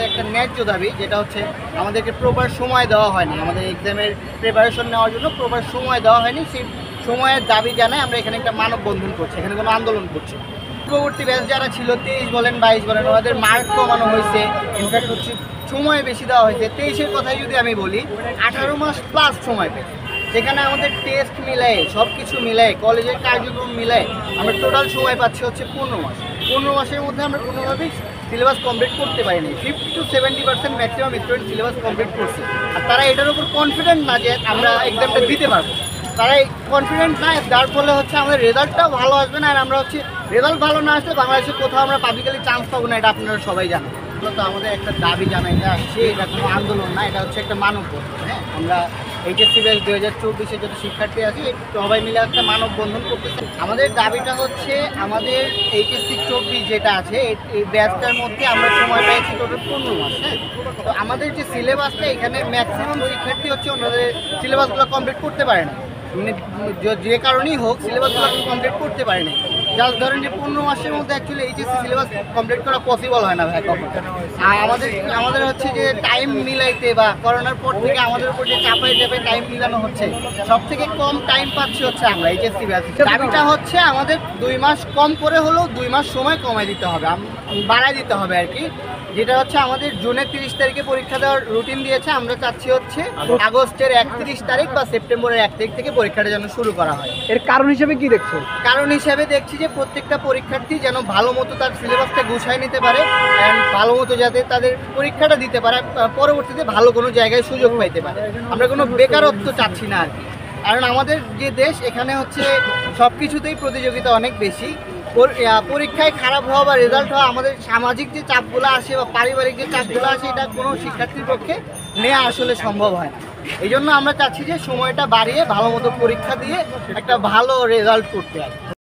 আমাদের একটা ন্যায্য দাবি, যেটা হচ্ছে আমাদেরকে প্রপার সময় দেওয়া হয়নি, আমাদের এক্সামের প্রিপারেশন নেওয়ার জন্য প্রপার সময় দেওয়া হয়নি। সেই সময়ের দাবি জানাই আমরা এখানে একটা মানববন্ধন করছি, এখানে কোনো আন্দোলন করছি। পূর্ববর্তী ব্যাচ যারা ছিল 23 বলেন 22 বলেন, ওদের মার্ক কমানো হয়েছে, ইনফ্যাক্ট হচ্ছে সময় বেশি দেওয়া হয়েছে। 23-এর কথাই যদি আমি বলি, 18 মাস প্লাস সময় পেয়েছে, যেখানে আমাদের টেস্ট মিলায় সব কিছু মিলায় কলেজের কার্যক্রম মিলায় আমরা টোটাল সময় পাচ্ছি হচ্ছে 15 মাস। 15 মাসের মধ্যে আমরা কোনোভাবেই সিলেবাস কমপ্লিট করতে পারিনি। 50 to 70% maximum student syllabus complete করছে, আর তারা এটার উপর কনফিডেন্ট না যে আমরা এক্সামটা দিতে পারবো। তারাই কনফিডেন্ট না, যার ফলে হচ্ছে আমাদের রেজাল্টটাও ভালো আসবে না। আর আমরা হচ্ছে রেজাল্ট ভালো না আসলে বাংলাদেশে কোথাও আমরা পাবলিকালি চান্স পাবো না, এটা আপনারা সবাই জানেন। তো আমাদের একটা দাবি জানাইতে আসছে, এটা কোনো আন্দোলন না, এটা হচ্ছে একটা মানববন্ধন। হ্যাঁ, আমরা এইচএসসি ব্যাচ 2024-এ যত শিক্ষার্থী আছে সবাই মিলে একটা মানববন্ধন করতেছে। আমাদের দাবিটা হচ্ছে আমাদের এইচএসসি 24 যেটা আছে এই ব্যাচটার মধ্যে আমরা সময় পেয়েছি টোটাল 15 মাস। হ্যাঁ, তো আমাদের যে সিলেবাসটা এখানে ম্যাক্সিমাম শিক্ষার্থী হচ্ছে ওনাদের সিলেবাসগুলো কমপ্লিট করতে পারে না, যে কারণেই হোক সিলেবাসগুলো কমপ্লিট করতে পারে না। যার ধরেন যে 15 মাসের মধ্যে অ্যাকচুয়ালি এইচএসসি সিলেবাস কমপ্লিট করা পসিবল হয় না ভাই কখন। আর আমাদের হচ্ছে যে টাইম মিলাইতে বা করোনার পর থেকে আমাদের উপর যে চাপায় টাইম মিলানো হচ্ছে, সব থেকে কম টাইম পাচ্ছি হচ্ছে আমরা এইচএসসি ব্যাচ। দাবিটা হচ্ছে আমাদের 2 মাস কম করে হলেও 2 মাস সময় কমায় দিতে হবে, বাড়ায় দিতে হবে আর কি। যেটা হচ্ছে আমাদের জুনের 30 তারিখে পরীক্ষা দেওয়ার রুটিন দিয়েছে, আমরা চাচ্ছি হচ্ছে আগস্টের 31 তারিখ বা সেপ্টেম্বরের 1 তারিখ থেকে পরীক্ষাটা যেন শুরু করা হয়। এর কারণ হিসেবে কি দেখছো? কারণ হিসেবে দেখছি যে প্রত্যেকটা পরীক্ষার্থী যেন ভালো মতো তার সিলেবাসটা গুছায় নিতে পারে, অ্যান্ড ভালো মতো যাতে তাদের পরীক্ষাটা দিতে পারে, পরবর্তীতে ভালো কোনো জায়গায় সুযোগ পাইতে পারে। আমরা কোনো বেকারত্ব চাচ্ছি না আর কি, কারণ আমাদের যে দেশ এখানে হচ্ছে সব কিছুতেই প্রতিযোগিতা অনেক বেশি। পরীক্ষায় খারাপ হওয়া বা রেজাল্ট হওয়া, আমাদের সামাজিক যে চাপগুলো আসে বা পারিবারিক যে চাপগুলো আসে, এটা কোনো শিক্ষার্থীর পক্ষে নেওয়া আসলে সম্ভব হয় না। এই জন্য আমরা চাচ্ছি যে সময়টা বাড়িয়ে ভালো মতো পরীক্ষা দিয়ে একটা ভালো রেজাল্ট করতে হয়।